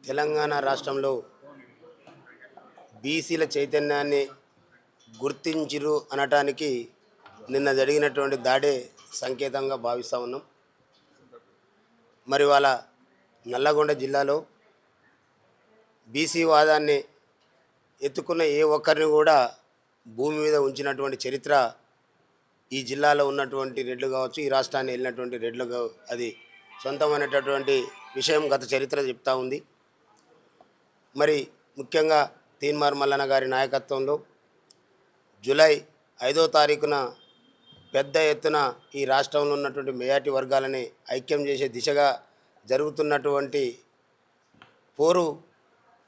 తెలంగాణ రాష్ట్రంలో బీసీల చైతన్యాన్ని గుర్తించిరు అనటానికి నిన్న జరిగినటువంటి దాడే సంకేతంగా భావిస్తూ ఉన్నాం. మరి వాళ్ళ నల్లగొండ జిల్లాలో బీసీ వాదాన్ని ఎత్తుకున్న ఏ ఒక్కరిని కూడా భూమి మీద ఉంచినటువంటి చరిత్ర ఈ జిల్లాలో ఉన్నటువంటి రెడ్లు కావచ్చు, ఈ రాష్ట్రాన్ని వెళ్ళినటువంటి రెడ్లు అది సొంతమైనటువంటి విషయం గత చరిత్ర చెప్తా ఉంది. మరి ముఖ్యంగా తీన్మార్ మల్లన్న గారి నాయకత్వంలో జూలై 5వ తారీఖున పెద్ద ఎత్తున ఈ రాష్ట్రంలో ఉన్నటువంటి మెజార్టీ వర్గాలని ఐక్యం చేసే దిశగా జరుగుతున్నటువంటి పోరు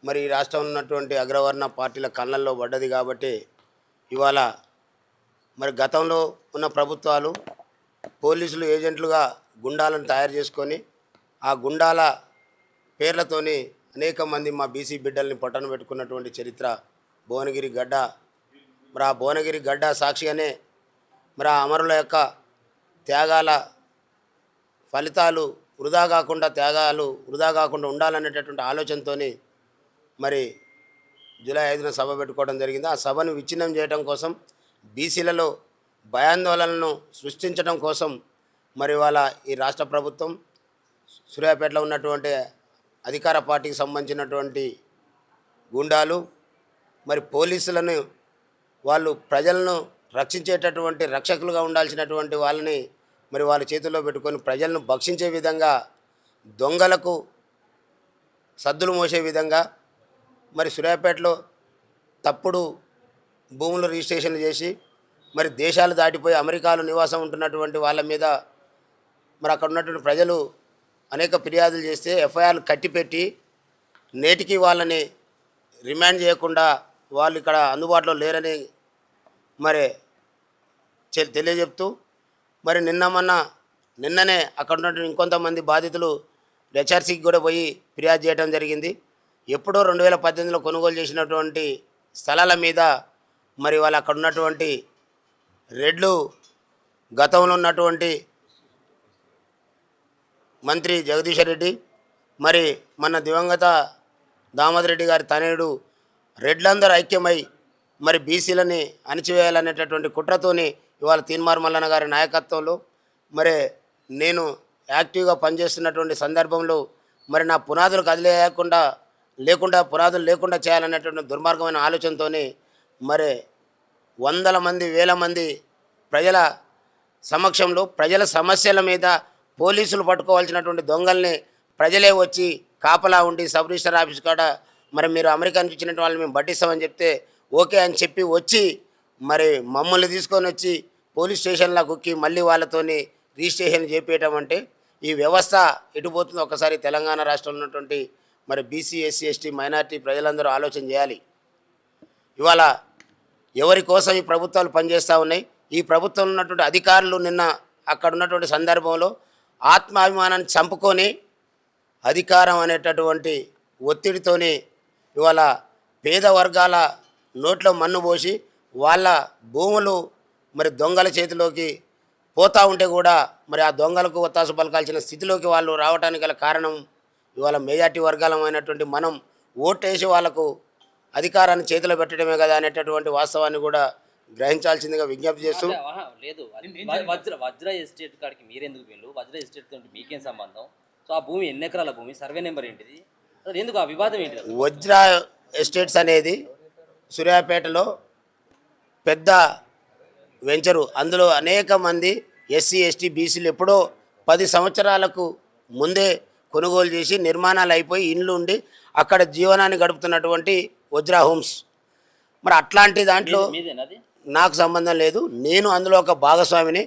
మరి ఈ రాష్ట్రంలో ఉన్నటువంటి అగ్రవర్ణ పార్టీల కళ్ళల్లో పడ్డది. కాబట్టి ఇవాళ మరి గతంలో ఉన్న ప్రభుత్వాలు పోలీసులు ఏజెంట్లుగా గుండాలను తయారు చేసుకొని ఆ గుండాల పేర్లతోని అనేక మంది మా బీసీ బిడ్డల్ని పట్టణ పెట్టుకున్నటువంటి చరిత్ర భువనగిరి గడ్డ. మరి ఆ భువనగిరి గడ్డ సాక్షిగానే మరి ఆ అమరుల యొక్క త్యాగాల ఫలితాలు త్యాగాలు వృధా కాకుండా ఉండాలనేటటువంటి ఆలోచనతో మరి జూలై 5న సభ పెట్టుకోవడం జరిగింది. ఆ సభను విచ్ఛిన్నం చేయడం కోసం, బీసీలలో భయాందోళనను సృష్టించడం కోసం మరి వాళ్ళ ఈ రాష్ట్ర ప్రభుత్వం సూర్యాపేటలో ఉన్నటువంటి అధికార పార్టీకి సంబంధించినటువంటి గుండాలు మరి పోలీసులను వాళ్ళు ప్రజలను రక్షించేటటువంటి రక్షకులుగా ఉండాల్సినటువంటి వాళ్ళని మరి వాళ్ళ చేతుల్లో పెట్టుకొని ప్రజలను భక్షించే విధంగా, దొంగలకు సద్దులు మోసే విధంగా మరి సూర్యాపేటలో తప్పుడు భూములు రిజిస్ట్రేషన్లు చేసి మరి దేశాలు దాటిపోయి అమెరికాలో నివాసం ఉంటున్నటువంటి వాళ్ళ మీద మరి అక్కడ ఉన్నటువంటి ప్రజలు అనేక ఫిర్యాదులు చేస్తే ఎఫ్ఐఆర్లు కట్టిపెట్టి నేటికి వాళ్ళని రిమాండ్ చేయకుండా వాళ్ళు ఇక్కడ అందుబాటులో లేరని మరి తెలియజెప్తూ మరి నిన్ననే అక్కడ ఉన్నటువంటి ఇంకొంతమంది బాధితులు హెచ్ఆర్సీకి కూడా పోయి ఫిర్యాదు చేయడం జరిగింది. ఎప్పుడో 2018లో కొనుగోలు చేసినటువంటి స్థలాల మీద మరి వాళ్ళు అక్కడ ఉన్నటువంటి రెడ్లు గతంలో ఉన్నటువంటి మంత్రి జగదీష్ రెడ్డి మరి మన దివంగత దామోదర్ రెడ్డి గారి తనయుడు రెడ్లందరూ ఐక్యమై మరి బీసీలని అణిచివేయాలనేటటువంటి కుట్రతోని ఇవాళ తీన్మార్ మల్లన్న గారి నాయకత్వంలో మరి నేను యాక్టివ్గా పనిచేస్తున్నటువంటి సందర్భంలో మరి నా పునాదులు పునాదులు లేకుండా చేయాలనేటువంటి దుర్మార్గమైన ఆలోచనతో మరి వందల మంది వేల మంది ప్రజల సమక్షంలో ప్రజల సమస్యల మీద పోలీసులు పట్టుకోవాల్సినటువంటి దొంగల్ని ప్రజలే వచ్చి కాపలా ఉండి సబ్ రిజిస్టర్ ఆఫీస్ కాడ మరి మీరు అమెరికా నుంచి ఇచ్చినట్టు వాళ్ళని మేము పట్టిస్తామని చెప్తే ఓకే అని చెప్పి వచ్చి మరి మమ్మల్ని తీసుకొని వచ్చి పోలీస్ స్టేషన్లో కుక్కి మళ్ళీ వాళ్ళతోని రిజిస్ట్రేషన్ చేపేయటం అంటే ఈ వ్యవస్థ ఎటుపోతుందో ఒకసారి తెలంగాణ రాష్ట్రంలో ఉన్నటువంటి మరి బీసీ, ఎస్సీ, ఎస్టీ, మైనార్టీ ప్రజలందరూ ఆలోచన చేయాలి. ఇవాళ ఎవరి కోసం ఈ ప్రభుత్వాలు పనిచేస్తూ ఉన్నాయి. ఈ ప్రభుత్వంలో ఉన్నటువంటి అధికారులు నిన్న అక్కడ ఉన్నటువంటి సందర్భంలో ఆత్మాభిమానాన్ని చంపుకొని అధికారం అనేటటువంటి ఒత్తిడితోని ఇవాళ పేద వర్గాల నోట్లో మన్ను పోసి వాళ్ళ భూములు మరి దొంగల చేతిలోకి పోతూ ఉంటే కూడా మరి ఆ దొంగలకు ఒత్తాసు పలకాల్సిన స్థితిలోకి వాళ్ళు రావడానికి గల కారణం ఇవాళ మెజార్టీ వర్గాలమైనటువంటి మనం ఓటేసి వాళ్ళకు అధికారాన్ని చేతిలో పెట్టడమే కదా అనేటటువంటి వాస్తవాన్ని కూడా గ్రహించాల్సిందిగా విజ్ఞప్తి చేస్తూ. లేదు వజ్ర ఎస్టేట్ కాడికి మీరెందుకు వెళ్ళు, వజ్ర ఎస్టేట్ తోటి మీకేం సంబంధం? సో ఆ భూమి ఎన్ని ఎకరాల భూమి, సర్వే నెంబర్ ఏంటిది, ఎందుకు ఆ వివాదం ఏంటి? వజ్ర ఎస్టేట్స్ అనేది సూర్యాపేటలో పెద్ద వెంచరు. అందులో అనేక మంది ఎస్సీ, ఎస్టీ, బీసీలు ఎప్పుడో 10 సంవత్సరాలకు ముందే కొనుగోలు చేసి నిర్మాణాలు అయిపోయి ఇండ్లు ఉండి అక్కడ జీవనాన్ని గడుపుతున్నటువంటి వజ్రా హోమ్స్. మరి అట్లాంటి దాంట్లో నాకు సంబంధం లేదు. నేను అందులో ఒక భాగస్వామిని.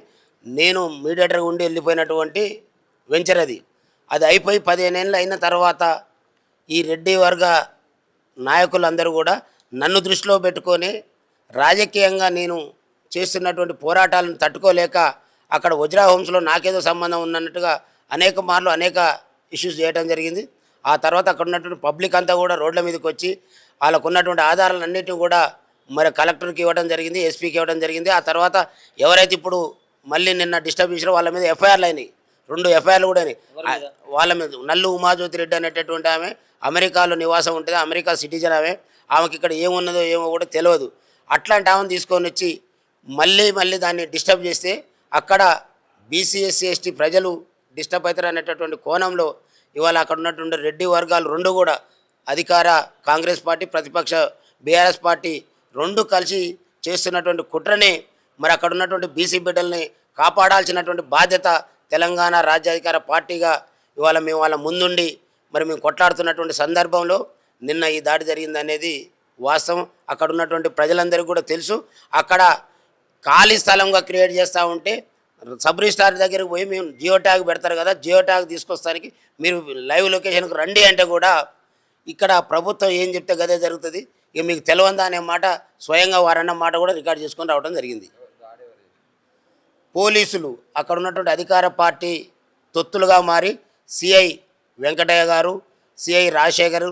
నేను మీడియేటర్గా ఉండి వెళ్ళిపోయినటువంటి వెంచర్ అది అయిపోయి 15 ఏళ్ళు అయిన తర్వాత ఈ రెడ్డి వర్గ నాయకులందరూ కూడా నన్ను దృష్టిలో పెట్టుకొని రాజకీయంగా నేను చేస్తున్నటువంటి పోరాటాలను తట్టుకోలేక అక్కడ వజ్రా హోమ్స్లో నాకేదో సంబంధం ఉన్నట్టుగా అనేక మార్లు అనేక ఇష్యూస్ చేయడం జరిగింది. ఆ తర్వాత అక్కడ ఉన్నటువంటి పబ్లిక్ అంతా కూడా రోడ్ల మీదకి వచ్చి వాళ్ళకు ఉన్నటువంటి ఆధారాలన్నింటినీ కూడా మరి కలెక్టర్కి ఇవ్వడం జరిగింది, ఎస్పీకి ఇవ్వడం జరిగింది. ఆ తర్వాత ఎవరైతే ఇప్పుడు మళ్ళీ నిన్న డిస్టర్బ్ చేసారో వాళ్ళ మీద ఎఫ్ఐఆర్లు అయినాయి. 2 ఎఫ్ఐఆర్లు కూడా అయినాయి. ఎవరి మీద? వాళ్ళ మీద నల్లు ఉమాజ్యోతి రెడ్డి అనేటటువంటి ఆమె అమెరికాలో నివాసం ఉంటుంది, అమెరికా సిటిజన్ ఆమెకి ఇక్కడ ఏమున్నదో ఏమో కూడా తెలియదు. అట్లాంటి ఆమెను తీసుకొని వచ్చి మళ్ళీ దాన్ని డిస్టర్బ్ చేస్తే అక్కడ బీసీ ఎస్సీ ఎస్టీ ప్రజలు డిస్టర్బ్ అవుతారు అనేటటువంటి కోణంలో ఇవాళ అక్కడ ఉన్నటువంటి రెడ్డి వర్గాలు 2 కూడా అధికార కాంగ్రెస్ పార్టీ, ప్రతిపక్ష బీఆర్ఎస్ పార్టీ 2 కలిసి చేస్తున్నటువంటి కుట్రని మరి అక్కడ ఉన్నటువంటి బీసీ బిడ్డల్ని కాపాడాల్సినటువంటి బాధ్యత తెలంగాణ రాజ్యాధికార పార్టీగా ఇవాళ మేము వాళ్ళ ముందుండి మరి మేము కొట్లాడుతున్నటువంటి సందర్భంలో నిన్న ఈ దాడి జరిగింది అనేది వాస్తవం. అక్కడ ఉన్నటువంటి ప్రజలందరికీ కూడా తెలుసు. అక్కడ ఖాళీ స్థలంగా క్రియేట్ చేస్తూ ఉంటే సబ్ రిజిస్ట్రార్ దగ్గరికి పోయి మేము జియో ట్యాగ్ పెడతారు కదా, జియో ట్యాగ్ తీసుకొస్తానికి మీరు లైవ్ లొకేషన్కి రండి అంటే కూడా ఇక్కడ ప్రభుత్వం ఏం చెప్తే గదే జరుగుతుంది, ఇక మీకు తెలియందా అనే మాట స్వయంగా వారన్న మాట కూడా రికార్డ్ చేసుకొని రావడం జరిగింది. పోలీసులు అక్కడ ఉన్నటువంటి అధికార పార్టీ తొత్తులుగా మారి సిఐ వెంకటయ్య గారు, సిఐ రాజశేఖరు,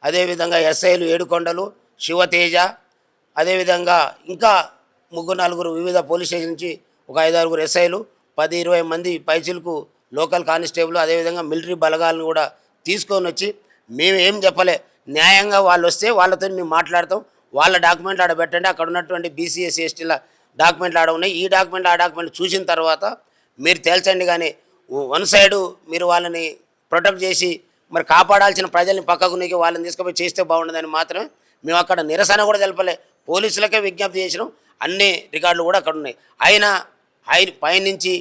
అదేవిధంగా ఎస్ఐలు ఏడుకొండలు, శివతేజ, అదేవిధంగా ఇంకా 3-4 వివిధ పోలీస్ స్టేషన్ నుంచి ఒక 5-6 ఎస్ఐలు, 10-20 మంది పైచిలకు లోకల్ కానిస్టేబుల్, అదేవిధంగా మిలిటరీ బలగాలను కూడా తీసుకొని వచ్చి మేము ఏం చెప్పలే, న్యాయంగా వాళ్ళు వస్తే వాళ్ళతో మేము మాట్లాడతాం, వాళ్ళ డాక్యుమెంట్లు ఆడ పెట్టండి, అక్కడ ఉన్నటువంటి బీసీఎస్ ఎస్టీల డాక్యుమెంట్లు ఆడ ఉన్నాయి, ఈ డాక్యుమెంట్లు ఆ డాక్యుమెంట్లు చూసిన తర్వాత మీరు తేల్చండి. కానీ వన్ సైడు మీరు వాళ్ళని ప్రొటెక్ట్ చేసి మరి కాపాడాల్సిన ప్రజల్ని పక్కకు నీకి వాళ్ళని తీసుకుపోయి చేస్తే బాగుండదని మాత్రమే మేము అక్కడ నిరసన కూడా తెలపలే, పోలీసులకే విజ్ఞప్తి చేసినాం. అన్ని రికార్డులు కూడా అక్కడ ఉన్నాయి. అయినా పైనుంచి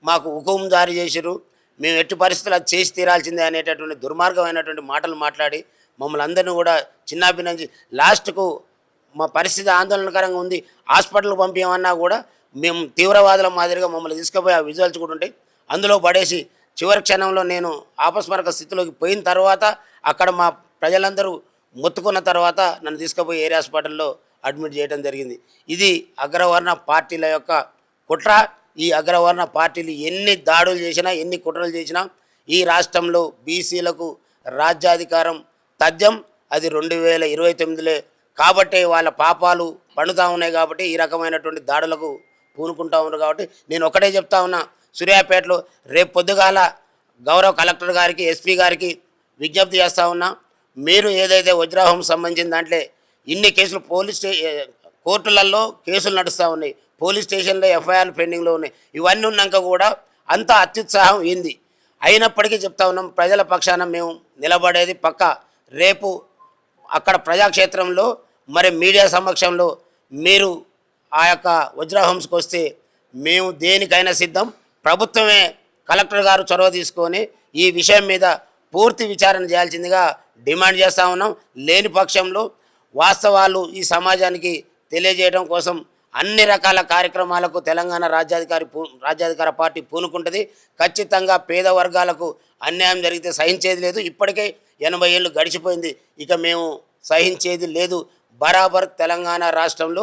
మాకు హుకుం జారీ చేసిరు, మేము ఎట్టి పరిస్థితులు అది చేసి తీరాల్సిందే అనేటటువంటి దుర్మార్గమైనటువంటి మాటలు మాట్లాడి మమ్మల్ని అందరినీ కూడా చిన్నాభినంచి లాస్ట్కు మా పరిస్థితి ఆందోళనకరంగా ఉంది, హాస్పిటల్కి పంపించమన్నా కూడా మేము తీవ్రవాదుల మాదిరిగా మమ్మల్ని తీసుకుపోయి ఆ విజువల్స్ కూడా ఉంటాయి అందులో పడేసి చివరి క్షణంలో నేను ఆపస్మరక స్థితిలోకి పోయిన తర్వాత అక్కడ మా ప్రజలందరూ మొత్తుకున్న తర్వాత నన్ను తీసుకుపోయి ఏరియా హాస్పిటల్లో అడ్మిట్ చేయడం జరిగింది. ఇది అగ్రవర్ణ పార్టీల యొక్క కుట్ర. ఈ అగ్రవర్ణ పార్టీలు ఎన్ని దాడులు చేసినా, ఎన్ని కుట్రలు చేసినా ఈ రాష్ట్రంలో బీసీలకు రాజ్యాధికారం తథ్యం అది 2029లే. కాబట్టి వాళ్ళ పాపాలు పండుతూ ఉన్నాయి కాబట్టి ఈ రకమైనటువంటి దాడులకు పూనుకుంటా ఉన్నారు. కాబట్టి నేను ఒకటే చెప్తా ఉన్నా, సూర్యాపేటలో రేపు పొద్దుగాల గౌరవ కలెక్టర్ గారికి, ఎస్పీ గారికి విజ్ఞప్తి చేస్తూ ఉన్నా, మీరు ఏదైతే వజ్రాహం సంబంధించిన దాంట్లో ఇన్ని కేసులు కోర్టులలో కేసులు నడుస్తూ ఉన్నాయి, పోలీస్ స్టేషన్లో ఎఫ్ఐఆర్లు పెండింగ్లో ఉన్నాయి, ఇవన్నీ ఉన్నాక కూడా అంత అత్యుత్సాహం ఏంది? అయినప్పటికీ చెప్తా ఉన్నాం, ప్రజల పక్షాన మేము నిలబడేది పక్క. రేపు అక్కడ ప్రజాక్షేత్రంలో మరి మీడియా సమక్షంలో మీరు ఆ యొక్క వజ్రహంస్కి వస్తే మేము దేనికైనా సిద్ధం. ప్రభుత్వమే కలెక్టర్ గారు చొరవ తీసుకొని ఈ విషయం మీద పూర్తి విచారణ చేయాల్సిందిగా డిమాండ్ చేస్తూ ఉన్నాం. లేని పక్షంలో వాస్తవాలు ఈ సమాజానికి తెలియజేయడం కోసం అన్ని రకాల కార్యక్రమాలకు తెలంగాణ రాజ్యాధికార పార్టీ పూనుకుంటుంది. ఖచ్చితంగా పేద వర్గాలకు అన్యాయం జరిగితే సహించేది లేదు. ఇప్పటికే 80 ఏళ్ళు గడిచిపోయింది, ఇక మేము సహించేది లేదు. బరాబర్ తెలంగాణ రాష్ట్రంలో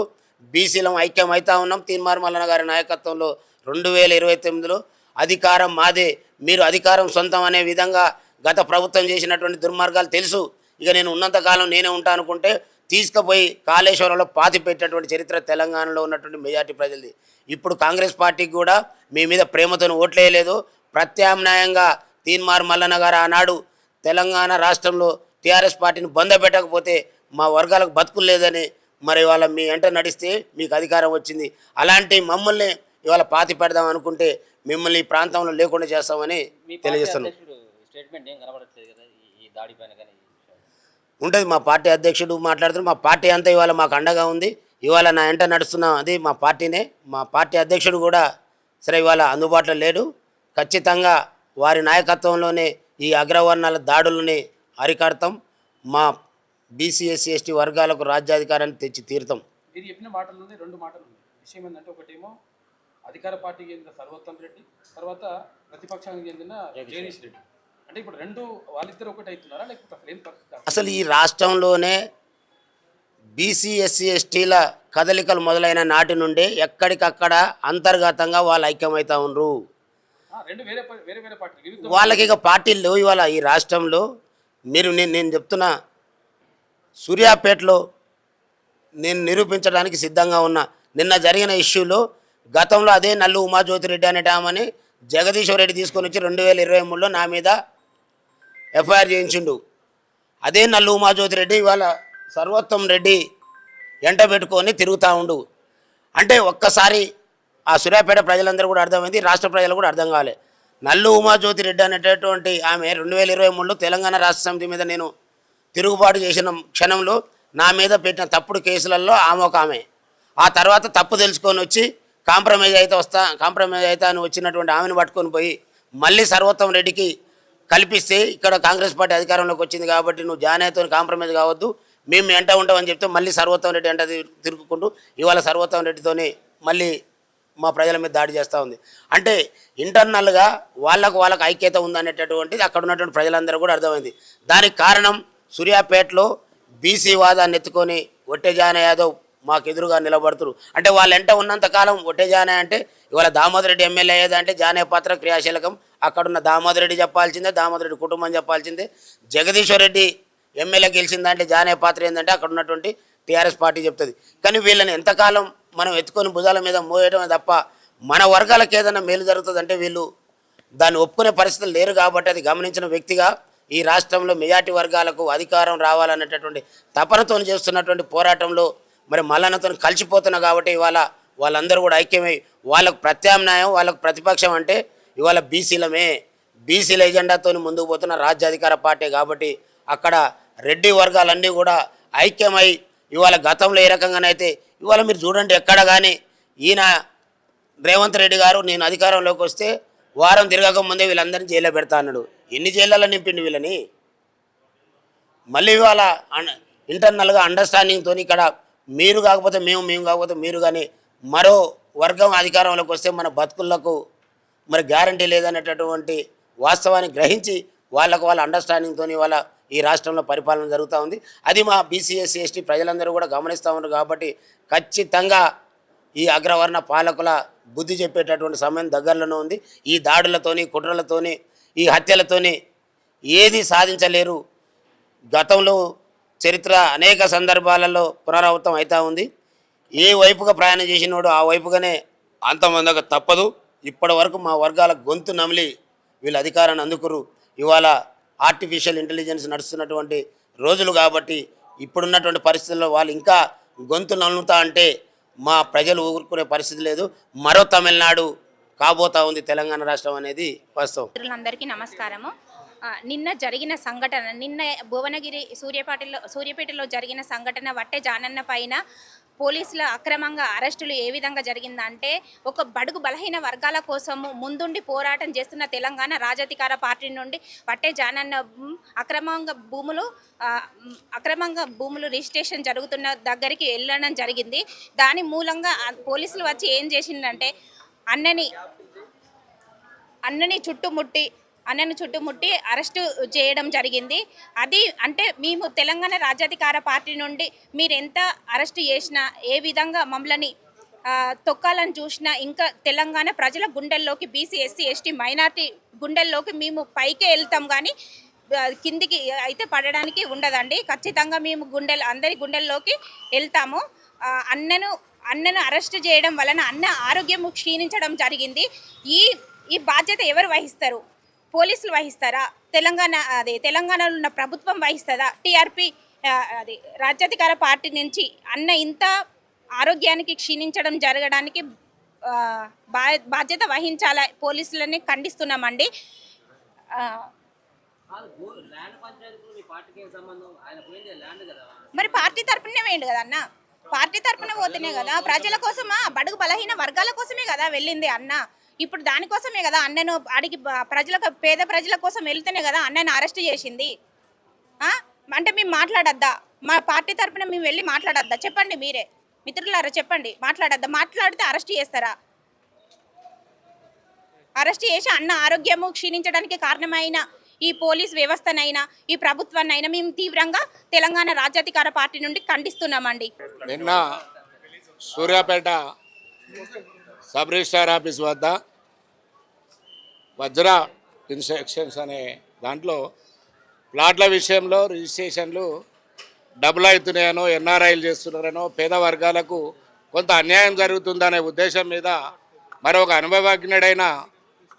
బీసీలం ఐక్యం అవుతా ఉన్నాం. తీన్మార్ మల్లన్న గారి నాయకత్వంలో 2029లో అధికారం మాదే, మీరు అధికారం సొంతం అనే విధంగా గత ప్రభుత్వం చేసినటువంటి దుర్మార్గాలు తెలుసు. ఇక నేను ఉన్నంతకాలం నేనే ఉంటా అనుకుంటే తీసుకుపోయి కాళేశ్వరంలో పాతి పెట్టేటువంటి చరిత్ర తెలంగాణలో ఉన్నటువంటి మెజార్టీ ప్రజలది. ఇప్పుడు కాంగ్రెస్ పార్టీకి కూడా మీ మీద ప్రేమతో ఓట్లేయలేదు. ప్రత్యామ్నాయంగా తీన్మార్ మల్లన్న గారు ఆనాడు తెలంగాణ రాష్ట్రంలో టీఆర్ఎస్ పార్టీని బంధపెట్టకపోతే మా వర్గాలకు బతుకులు లేదని మరి ఇవాళ మీ వెంట నడిస్తే మీకు అధికారం వచ్చింది. అలాంటి మమ్మల్ని ఇవాళ పాతి పెడదాం అనుకుంటే మిమ్మల్ని ఈ ప్రాంతంలో లేకుండా చేస్తామని తెలియజేస్తున్నాం. స్టేట్మెంట్ ఏం కనబడట్లేదు కదా ఈ దాడి పైన కానీ ఉంటుంది. మా పార్టీ అధ్యక్షుడు మాట్లాడుతున్నారు. మా పార్టీ అంతా ఇవాళ మాకు అండగా ఉంది. ఇవాళ నా వెంట నడుస్తున్నాం అది మా పార్టీనే. మా పార్టీ అధ్యక్షుడు కూడా సరే ఇవాళ అందుబాటులో లేడు. ఖచ్చితంగా వారి నాయకత్వంలోనే ఈ అగ్రవర్ణాల దాడులని అరికడతాం. మా బీసీఎస్సీ ఎస్టీ వర్గాలకు రాజ్యాధికారాన్ని తెచ్చి తీరుతాం. మీరు చెప్పిన మాటల్లోనే 2 మాటలు ఉన్నాయి. విషయం ఏంటంటే ఒకటేమో అధికార పార్టీకి చెందిన సర్వోత్తమ్ రెడ్డి, తర్వాత ప్రతిపక్షానికి చెందిన జగదీష్ రెడ్డి. అంటే ఇప్పుడు 2 వాళ్ళిద్దరు ఒకటి అవుతున్నారా లేకపోతే అసలు ఏం పరిస్థితి? అసలు ఈ రాష్ట్రంలోనే బీసీఎస్సీ ఎస్టీల కదలికలు మొదలైన నాటి నుండి ఎక్కడికక్కడ అంతర్గతంగా వాళ్ళు ఐక్యమవుతా ఉన్నారు. 2 వేరే వేరే పార్టీలు వాళ్ళకి ఇక పార్టీలు ఇవాళ ఈ రాష్ట్రంలో మీరు నేను చెప్తున్నా, సూర్యాపేటలో నేను నిరూపించడానికి సిద్ధంగా ఉన్నా. నిన్న జరిగిన ఇష్యూలో గతంలో అదే నల్లు ఉమాజ్యోతి రెడ్డి అనేటామని జగదీశ్వర్ రెడ్డి తీసుకొని వచ్చి 2023లో నా మీద ఎఫ్ఐఆర్ చేయించిండు. అదే నల్లు ఉమాజ్యోతి రెడ్డి ఇవాళ సర్వోత్తం రెడ్డి ఎంట పెట్టుకొని తిరుగుతూ ఉండు. అంటే ఒక్కసారి ఆ సూర్యాపేట ప్రజలందరూ కూడా అర్థమైంది, రాష్ట్ర ప్రజలు కూడా అర్థం కాలే. నల్లు ఉమాజ్యోతి రెడ్డి అనేటటువంటి ఆమె 2023లో తెలంగాణ రాష్ట్ర సమితి మీద నేను తిరుగుబాటు చేసిన క్షణంలో నా మీద పెట్టిన తప్పుడు కేసులలో ఆమె ఒక ఆమె. ఆ తర్వాత తప్పు తెలుసుకొని వచ్చి కాంప్రమైజ్ అయితే అని వచ్చినటువంటి ఆమెను పట్టుకొని పోయి మళ్ళీ సర్వోత్తం రెడ్డికి కల్పిస్తే ఇక్కడ కాంగ్రెస్ పార్టీ అధికారంలోకి వచ్చింది కాబట్టి నువ్వు జానేతో కాంప్రమైజ్ కావద్దు, మేము ఎంట ఉంటామని చెప్తే మళ్ళీ సర్వోత్తం రెడ్డి ఎంట తిరుగుకుంటూ ఇవాళ సర్వోత్తం రెడ్డితోని మళ్ళీ మా ప్రజల మీద దాడి చేస్తూ ఉంది. అంటే ఇంటర్నల్గా వాళ్ళకు ఐక్యత ఉందనేటటువంటిది అక్కడ ఉన్నటువంటి ప్రజలందరూ కూడా అర్థమైంది. దానికి కారణం సూర్యాపేటలో బీసీ వాదాన్ని ఎత్తుకొని ఒట్టె జాన యాదవ్ మాకు ఎదురుగా నిలబడుతురు. అంటే వాళ్ళ ఎంట ఉన్నంతకాలం ఒట్టె జానే అంటే ఇవాళ దామోదర్ రెడ్డి ఎమ్మెల్యే అయ్యేదంటే జానే పాత్ర క్రియాశీలకం అక్కడున్న దామోదర్ రెడ్డి చెప్పాల్సిందే, దామోదర్ రెడ్డి కుటుంబం చెప్పాల్సిందే. జగదీశ్వర్ రెడ్డి ఎమ్మెల్యే గెలిచిందంటే జానే పాత్ర ఏంటంటే అక్కడ ఉన్నటువంటి టీఆర్ఎస్ పార్టీ చెప్తుంది. కానీ వీళ్ళని ఎంతకాలం మనం ఎత్తుకొని భుజాల మీద మోయడమే తప్ప మన వర్గాలకు ఏదైనా మేలు జరుగుతుందంటే వీళ్ళు దాన్ని ఒప్పుకునే పరిస్థితులు లేరు. కాబట్టి అది గమనించిన వ్యక్తిగా ఈ రాష్ట్రంలో మెజార్టీ వర్గాలకు అధికారం రావాలనేటటువంటి తపనతో చేస్తున్నటువంటి పోరాటంలో మరి మల్లన్నతో కలిసిపోతున్నా కాబట్టి ఇవాళ వాళ్ళందరూ కూడా ఐక్యమై వాళ్ళకు ప్రత్యామ్నాయం వాళ్ళకు ప్రతిపక్షం అంటే ఇవాళ బీసీల ఎజెండాతో ముందుకు పోతున్న రాజ్యాధికార పార్టీ. కాబట్టి అక్కడ రెడ్డి వర్గాలన్నీ కూడా ఐక్యమై ఇవాళ గతంలో ఏ రకంగానైతే ఇవాళ మీరు చూడండి ఎక్కడ కానీ ఈయన రేవంత్ రెడ్డి గారు నేను అధికారంలోకి వస్తే వారం తిరగక ముందే వీళ్ళందరినీ జైల్లో పెడతా అన్నాడు. ఎన్ని జైళ్ళలో నింపిండు వీళ్ళని? మళ్ళీ ఇవాళ ఇంటర్నల్గా అండర్స్టాండింగ్తో ఇక్కడ మీరు కాకపోతే మేము కాకపోతే మీరు కానీ మరో వర్గం అధికారంలోకి వస్తే మన బతుకులకు మరి గ్యారంటీ లేదనేటటువంటి వాస్తవాన్ని గ్రహించి వాళ్ళ అండర్స్టాండింగ్తో వాళ్ళ ఈ రాష్ట్రంలో పరిపాలన జరుగుతూ ఉంది. అది మా బీసీ ఎస్సీ ఎస్టీ ప్రజలందరూ కూడా గమనిస్తూ ఉన్నారు. కాబట్టి ఖచ్చితంగా ఈ అగ్రవర్ణ పాలకుల బుద్ధి చెప్పేటటువంటి సమయం దగ్గరలోనే ఉంది. ఈ దాడులతోని కుట్రలతోని ఈ హత్యలతోని ఏది సాధించలేరు. గతంలో చరిత్ర అనేక సందర్భాలలో పునరావృతం అవుతూ ఉంది. ఏ వైపుగా ప్రయాణం చేసినోడు ఆ వైపుగానే అంతమందక తప్పదు. ఇప్పటి వరకు మా వర్గాల గొంతు నమిలి వీళ్ళు అధికారాన్ని అందుకురు. ఇవాళ ఆర్టిఫిషియల్ ఇంటెలిజెన్స్ నడుస్తున్నటువంటి రోజులు కాబట్టి ఇప్పుడున్నటువంటి పరిస్థితుల్లో వాళ్ళు ఇంకా గొంతు నలుగుతా అంటే మా ప్రజలు ఊరుకునే పరిస్థితి లేదు. మరో తమిళనాడు కాబోతా ఉంది తెలంగాణ రాష్ట్రం అనేది వాస్తవం. అందరికీ నమస్కారము. నిన్న జరిగిన సంఘటన, నిన్న భువనగిరి సూర్యాపేటలో జరిగిన సంఘటన వట్టె జానన్న పైన పోలీసుల అక్రమంగా అరెస్టులు ఏ విధంగా జరిగిందంటే ఒక బడుగు బలహీన వర్గాల కోసము ముందుండి పోరాటం చేస్తున్న తెలంగాణ రాజాధికార పార్టీ నుండి వట్టె జానన్న అక్రమంగా భూములు రిజిస్ట్రేషన్ జరుగుతున్న దగ్గరికి వెళ్ళడం జరిగింది. దాని మూలంగా పోలీసులు వచ్చి ఏం చేసిందంటే అన్నని చుట్టుముట్టి అరెస్టు చేయడం జరిగింది. అది అంటే మేము తెలంగాణ రాజ్యాధికార పార్టీ నుండి మీరు ఎంత అరెస్టు చేసినా ఏ విధంగా మమ్మల్ని తొక్కాలని చూసినా ఇంకా తెలంగాణ ప్రజల గుండెల్లోకి బీసీ ఎస్సీ ఎస్టీ మైనార్టీ గుండెల్లోకి మేము పైకే వెళ్తాం కానీ కిందికి అయితే పడడానికి ఉండదండి. ఖచ్చితంగా మేము అందరి గుండెల్లోకి వెళ్తాము. అన్నను అరెస్టు చేయడం వలన అన్న ఆరోగ్యం క్షీణించడం జరిగింది. ఈ బాధ్యత ఎవరు వహిస్తారు? పోలీసులు వహిస్తారా? తెలంగాణలో ఉన్న ప్రభుత్వం వహిస్తుందా? టీఆర్పీ రాజ్యాధికార పార్టీ నుంచి అన్న ఇంత ఆరోగ్యానికి క్షీణించడం జరగడానికి బాధ్యత వహించాలా? పోలీసులని ఖండిస్తున్నామండి. మరి పార్టీ తరపునే వేయండి కదా అన్న, పార్టీ తరపున పోతేనే కదా ప్రజల కోసమా, బడుగు బలహీన వర్గాల కోసమే కదా వెళ్ళింది అన్న. ఇప్పుడు దానికోసమే కదా అన్నను అడిగి పేద ప్రజల కోసం వెళ్తేనే కదా అన్నను అరెస్ట్ చేసింది. అంటే మేము మాట్లాడద్దా? మా పార్టీ తరపున మేము వెళ్ళి మాట్లాడద్దా? చెప్పండి, మీరే మిత్రులారా చెప్పండి, మాట్లాడద్దా? మాట్లాడితే అరెస్ట్ చేస్తారా? అరెస్ట్ చేసి అన్న ఆరోగ్యము క్షీణించడానికి కారణమైన ఈ పోలీస్ వ్యవస్థనైనా ఈ ప్రభుత్వాన్నైనా మేము తీవ్రంగా తెలంగాణ రాజ్యాధికార పార్టీ నుండి ఖండిస్తున్నామండి. నిన్న సూర్యాపేట సబ్ రిజిస్ట్రార్ ఆఫీస్ వద్ద వజ్ర ఇన్స్ట్రక్షన్స్ అనే దాంట్లో ప్లాట్ల విషయంలో రిజిస్ట్రేషన్లు డబుల్ అవుతున్నాయనో, ఎన్ఆర్ఐలు చేస్తున్నారనో, పేద వర్గాలకు కొంత అన్యాయం జరుగుతుందనే ఉద్దేశం మీద మరొక అనుభవజ్ఞుడైన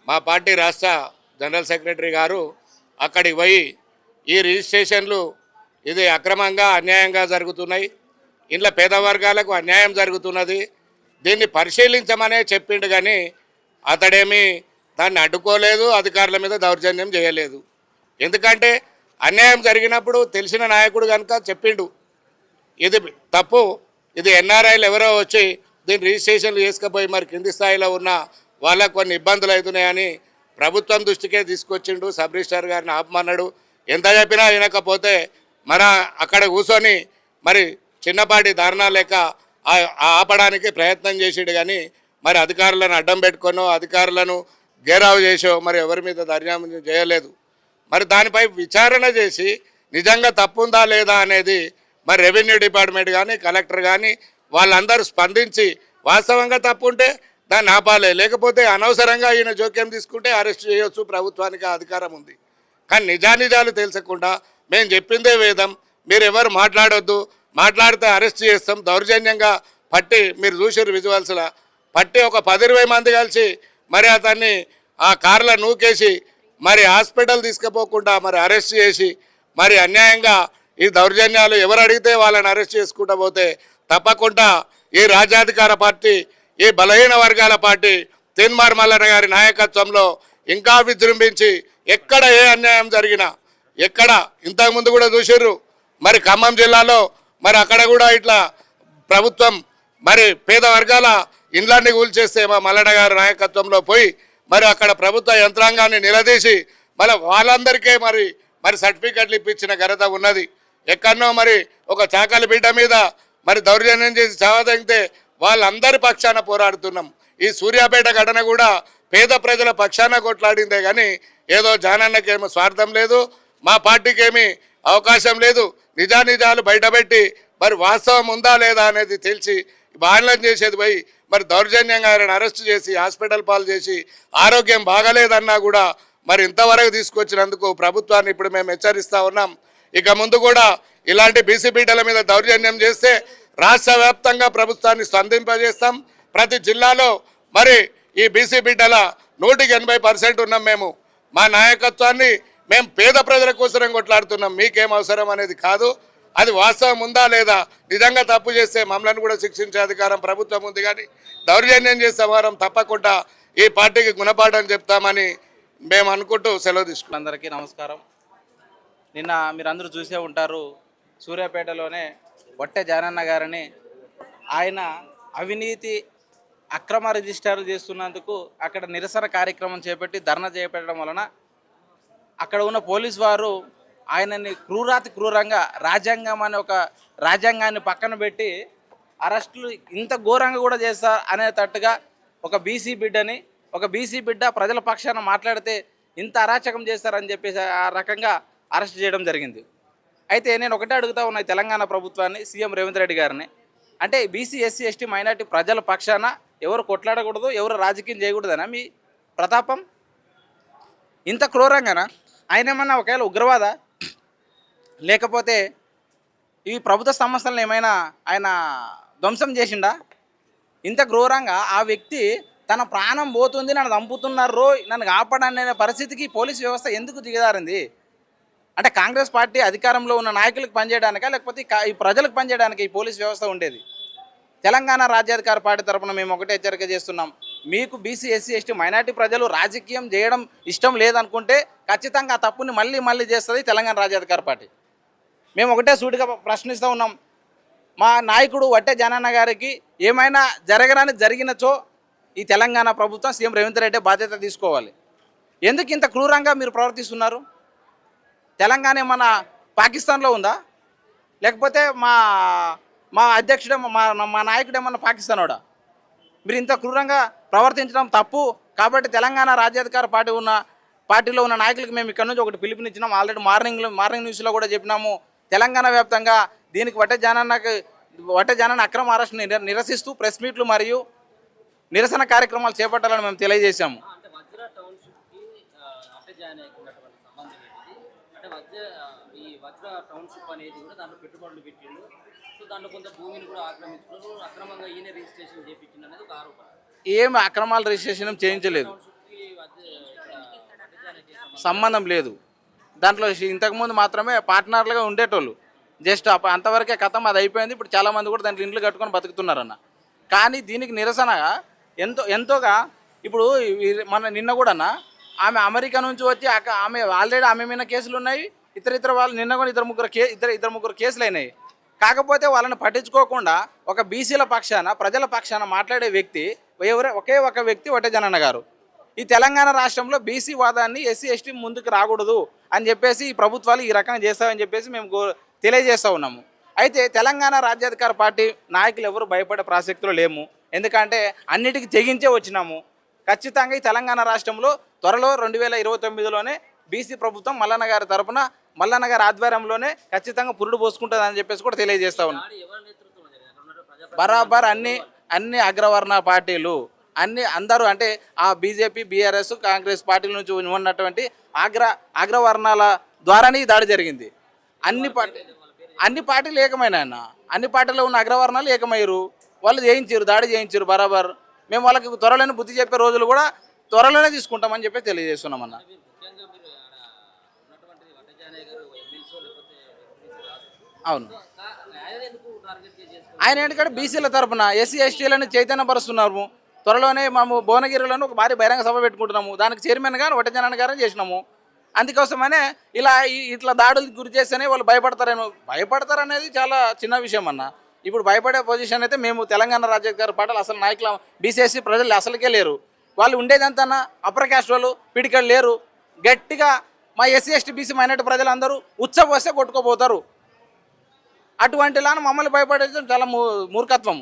మా పార్టీ రాష్ట్ర జనరల్ సెక్రటరీ గారు అక్కడికి పోయి ఈ రిజిస్ట్రేషన్లు ఇది అక్రమంగా అన్యాయంగా జరుగుతున్నాయి, ఇంట్లో పేద వర్గాలకు అన్యాయం జరుగుతున్నది, దీన్ని పరిశీలించమనే చెప్పిండు కానీ అతడేమీ దాన్ని అడ్డుకోలేదు, అధికారుల మీద దౌర్జన్యం చేయలేదు. ఎందుకంటే అన్యాయం జరిగినప్పుడు తెలిసిన నాయకుడు కనుక చెప్పిండు ఇది తప్పు, ఇది ఎన్ఆర్ఐలు ఎవరో వచ్చి దీన్ని రిజిస్ట్రేషన్లు చేసుకుపోయి మరి కింది స్థాయిలో ఉన్న వాళ్ళకు కొన్ని ఇబ్బందులు అవుతున్నాయని ప్రభుత్వం దృష్టికే తీసుకొచ్చిండు. సబ్ రిజిస్ట్రార్ గారిని ఆపమన్నాడు. ఎంత చెప్పినా వినకపోతే మన అక్కడ కూర్చొని మరి చిన్నపాటి ధారణ లేక ఆపడానికి ప్రయత్నం చేసాడు కానీ మరి అధికారులను అడ్డం పెట్టుకొనో అధికారులను గేరావు చేసో మరి ఎవరి మీద దర్యాప్తు చేయలేదు. మరి దానిపై విచారణ చేసి నిజంగా తప్పుందా లేదా అనేది మరి రెవెన్యూ డిపార్ట్మెంట్ కానీ కలెక్టర్ కానీ వాళ్ళందరూ స్పందించి వాస్తవంగా తప్పు ఉంటే దాన్ని ఆపాలి, లేకపోతే అనవసరంగా ఈయన జోక్యం తీసుకుంటే అరెస్ట్ చేయొచ్చు, ప్రభుత్వానికి అధికారం ఉంది. కానీ నిజానిజాలు తెలుసకుండా మేము చెప్పిందే వేదం, మీరు ఎవరు మాట్లాడొద్దు, మాట్లాడితే అరెస్ట్ చేస్తాం, దౌర్జన్యంగా పట్టి మీరు చూసారు విజువల్స్లో పట్టి ఒక 10-20 మంది కలిసి మరి అతన్ని ఆ కార్లో నూకేసి మరి హాస్పిటల్ తీసుకుపోకుండా మరి అరెస్ట్ చేసి మరి అన్యాయంగా ఈ దౌర్జన్యాలు ఎవరు అడిగితే వాళ్ళని అరెస్ట్ చేసుకుంటూ పోతే తప్పకుండా ఈ రాజ్యాధికార పార్టీ, ఈ బలహీన వర్గాల పార్టీ తీన్మార్ మల్లన్న గారి నాయకత్వంలో ఇంకా విజృంభించి ఎక్కడ ఏ అన్యాయం జరిగినా ఎక్కడ ఇంతకుముందు కూడా చూసిర్రు మరి ఖమ్మం జిల్లాలో మరి అక్కడ కూడా ఇట్లా ప్రభుత్వం మరి పేద వర్గాల ఇండ్లన్నీ కూల్చేస్తే మా మల్లన్న గారి నాయకత్వంలో పోయి మరి అక్కడ ప్రభుత్వ యంత్రాంగాన్ని నిలదీసి మళ్ళీ వాళ్ళందరికీ మరి సర్టిఫికెట్లు ఇప్పించిన ఘనత ఉన్నది. ఎక్కడనో మరి ఒక చాకలి బిడ్డ మీద మరి దౌర్జన్యం చేసి చావదగితే వాళ్ళందరి పక్షాన పోరాడుతున్నాం. ఈ సూర్యాపేట ఘటన కూడా పేద ప్రజల పక్షాన కొట్లాడిందే కానీ ఏదో జానన్నకేమో స్వార్థం లేదు, మా పార్టీకి ఏమీ అవకాశం లేదు. నిజానిజాలు బయటపెట్టి మరి వాస్తవం ఉందా లేదా అనేది తెలిసి బాణలం చేసేది పోయి మరి దౌర్జన్యంగా ఆయన అరెస్ట్ చేసి హాస్పిటల్ పాలు చేసి ఆరోగ్యం బాగలేదన్నా కూడా మరి ఇంతవరకు తీసుకొచ్చినందుకు ప్రభుత్వాన్ని ఇప్పుడు మేము హెచ్చరిస్తూ ఉన్నాం. ఇక ముందు కూడా ఇలాంటి బీసీ బిడ్డల మీద దౌర్జన్యం చేస్తే రాష్ట్ర వ్యాప్తంగా ప్రభుత్వాన్ని స్పందింపజేస్తాం. ప్రతి జిల్లాలో మరి ఈ బీసీ బిడ్డల 180% ఉన్నాం. మేము మా నాయకత్వాన్ని మేము పేద ప్రజల కోసం కొట్లాడుతున్నాం, మీకేం అవసరం అనేది కాదు. అది వాస్తవం ఉందా లేదా, నిజంగా తప్పు చేస్తే మమ్మల్ని కూడా శిక్షించే అధికారం ప్రభుత్వం ఉంది. కానీ దౌర్జన్యం చేసే వారం తప్పకుండా ఈ పార్టీకి గుణపాఠం చెప్తామని మేము అనుకుంటూ సెలవు తీసుకున్నాం. అందరికీ నమస్కారం. నిన్న మీరందరూ చూసే ఉంటారు, సూర్యాపేటలోనే వట్టె జానన్న గారిని ఆయన అవినీతి అక్రమ రిజిస్టర్లు చేస్తున్నందుకు అక్కడ నిరసన కార్యక్రమం చేపట్టి ధర్నా చేపట్టడం వలన అక్కడ ఉన్న పోలీసు వారు ఆయనని క్రూరంగా రాజ్యాంగం అనే ఒక రాజ్యాంగాన్ని పక్కన పెట్టి అరెస్టులు ఇంత ఘోరంగా కూడా చేస్తారు అనేటట్టుగా ఒక బీసీ బిడ్డ ప్రజల పక్షాన మాట్లాడితే ఇంత అరాచకం చేస్తారని చెప్పేసి ఆ రకంగా అరెస్ట్ చేయడం జరిగింది. అయితే నేను ఒకటే అడుగుతా ఉన్నా తెలంగాణ ప్రభుత్వాన్ని, సీఎం రేవంత్ రెడ్డి గారిని, అంటే బీసీ ఎస్సీ ఎస్టీ మైనార్టీ ప్రజల పక్షాన ఎవరు కొట్లాడకూడదు, ఎవరు రాజకీయం చేయకూడదనా మీ ప్రతాపం? ఇంత క్రూరంగానా? ఆయన ఏమన్నా ఒకవేళ ఉగ్రవాద, లేకపోతే ఈ ప్రభుత్వ సంస్థలను ఏమైనా ఆయన ధ్వంసం చేసిండా? ఇంత క్రూరంగా ఆ వ్యక్తి తన ప్రాణం పోతుంది, నన్ను చంపుతున్నారు, నన్ను కాపాడనే పరిస్థితికి పోలీసు వ్యవస్థ ఎందుకు దిగజారింది? అంటే కాంగ్రెస్ పార్టీ అధికారంలో ఉన్న నాయకులకు పనిచేయడానికా, లేకపోతే ఈ ప్రజలకు పనిచేయడానికి ఈ పోలీస్ వ్యవస్థ ఉండేది? తెలంగాణ రాజ్యాధికార పార్టీ తరఫున మేము ఒకటే హెచ్చరిక చేస్తున్నాం, మీకు బీసీ ఎస్సీ ఎస్టీ మైనార్టీ ప్రజలు రాజకీయం చేయడం ఇష్టం లేదనుకుంటే ఖచ్చితంగా ఆ తప్పుని మళ్ళీ చేస్తుంది తెలంగాణ రాజ్యాధికార పార్టీ. మేము ఒకటే సూటిగా ప్రశ్నిస్తూ ఉన్నాం, మా నాయకుడు వట్టె జానన్న గారికి ఏమైనా జరిగినచో ఈ తెలంగాణ ప్రభుత్వం, సీఎం రేవంత్ రెడ్డి బాధ్యత తీసుకోవాలి. ఎందుకు ఇంత క్రూరంగా మీరు ప్రవర్తిస్తున్నారు? తెలంగాణ ఏమన్నా పాకిస్తాన్లో ఉందా? లేకపోతే మా అధ్యక్షుడే మా నాయకుడు ఏమన్నా పాకిస్తానోడా? మీరు ఇంత క్రూరంగా ప్రవర్తించడం తప్పు. కాబట్టి తెలంగాణ రాజ్యాధికార పార్టీలో ఉన్న నాయకులకు మేము ఇక్కడ నుంచి ఒకటి పిలుపునిచ్చినాం. ఆల్రెడీ మార్నింగ్ న్యూస్లో కూడా చెప్పినాము. తెలంగాణ వ్యాప్తంగా దీనికి వట్టె జానన్న అక్రమ అరెస్ట్ నిరసిస్తూ ప్రెస్ మీట్లు మరియు నిరసన కార్యక్రమాలు చేపట్టాలని మేము తెలియజేశాము. అంటే వజ్ర టౌన్షిప్కి అంటే జాయిన్ అయినటువంటి సంబంధం ఏంటిది? అంటే ఈ వజ్ర టౌన్షిప్ అనేది కూడా దాంట్లో పెట్టుబడులు పెట్టిండు, సో దాంట్లో కొంత భూమిని కూడా ఆక్రమించుకున్నారు, అక్రమంగా ఈయన రిజిస్ట్రేషన్ చేయించింది అనేది ఒక ఆరోపణ. ఏం అక్రమాల రిజిస్ట్రేషన్ చేయించలేదు. టౌన్షిప్కి వడ్డే జానకి సంబంధం లేదు. దాంట్లో ఇంతకుముందు మాత్రమే పార్ట్నర్లుగా ఉండేటోళ్ళు. జస్ట్ అంతవరకే కథం, అది అయిపోయింది. ఇప్పుడు చాలామంది కూడా దాంట్లో ఇండ్లు కట్టుకొని బతుకుతున్నారన్న. కానీ దీనికి నిరసనగా ఎంతోగా ఇప్పుడు నిన్న కూడా ఆమె అమెరికా నుంచి వచ్చి ఆమె ఆల్రెడీ ఆమె మీద కేసులు ఉన్నాయి. ఇతర వాళ్ళు నిన్న కూడా ఇద్దరు ముగ్గురు కేసులు అయినాయి. కాకపోతే వాళ్ళని పట్టించుకోకుండా ఒక బీసీల పక్షాన, ప్రజల పక్షాన మాట్లాడే వ్యక్తి ఒకే ఒక వ్యక్తి వడ్డే జనన్న గారు. ఈ తెలంగాణ రాష్ట్రంలో బీసీ వాదాన్ని ఎస్సీ ఎస్టీ ముందుకు రాకూడదు అని చెప్పేసి ఈ ప్రభుత్వాలు ఈ రకంగా చేస్తామని చెప్పేసి మేము తెలియజేస్తూ ఉన్నాము. అయితే తెలంగాణ రాజ్యాధికార పార్టీ నాయకులు ఎవరు భయపడే ప్రసక్తిలో లేము. ఎందుకంటే అన్నిటికీ తెగించే వచ్చినాము. ఖచ్చితంగా ఈ తెలంగాణ రాష్ట్రంలో త్వరలో 2029లోనే బీసీ ప్రభుత్వం మల్లన్న గారి తరపున, మల్లన్న గారి ఆధ్వర్యంలోనే ఖచ్చితంగా పురుడు పోసుకుంటుందని చెప్పేసి కూడా తెలియజేస్తా ఉన్నాం. ఎవరి నేతృత్వంలో జరిగింది? అక్కడ ఉన్న ప్రజా బరాబర్ అన్ని అగ్రవర్ణ పార్టీలు అందరూ అంటే ఆ బీజేపీ, బీఆర్ఎస్, కాంగ్రెస్ పార్టీల నుంచి ఉన్నటువంటి అగ్రవర్ణాల ద్వారానే ఈ దాడి జరిగింది. అన్ని పార్టీలు ఏకమైన అన్ని పార్టీలో ఉన్న అగ్రవర్ణాలు ఏకమయ్యారు. వాళ్ళు దాడి చేయించారు బరాబర్. మేము వాళ్ళకి త్వరలోనే బుద్ధి చెప్పే రోజులు కూడా త్వరలోనే తీసుకుంటామని చెప్పి తెలియజేస్తున్నాం అన్న. ముఖ్యంగా మీరు ఆడ ఉన్నటువంటి వడ్డే జానకి గారు ఎమ్మెల్సీ లేకపోతే అవును, ఆయన ఎందుకు టార్గెట్ చేసుకుంటారు? ఆయన ఎందుకంటే బీసీల తరపున ఎస్సీ ఎస్టీలను చైతన్యపరుస్తున్నాము. త్వరలోనే మేము భువనగిరిలోనే ఒక భారీ బహిరంగ సభ పెట్టుకుంటున్నాము. దానికి చైర్మన్ గారు వడ్డే జనన్న గారిని చేసినాము. అందుకోసమనే ఇట్లా దాడులకు గురి చేస్తేనే వాళ్ళు భయపడతారనేది చాలా చిన్న విషయం అన్న. ఇప్పుడు భయపడే పొజిషన్ అయితే మేము తెలంగాణ రాజ్యాధికార పార్టీలు అసలు నాయకుల బీసీఎస్సీ ప్రజలు అసలుకే లేరు. వాళ్ళు ఉండేదంతా అప్పర్ క్యాస్ట్ వాళ్ళు పిడికలు లేరు. గట్టిగా మా ఎస్సీ ఎస్టీ బీసీ మైనార్టీ ప్రజలందరూ ఉచ్చపోస్తే కొట్టుకోపోతారు. అటువంటిలా మమ్మల్ని భయపడేది చాలా మూర్ఖత్వం.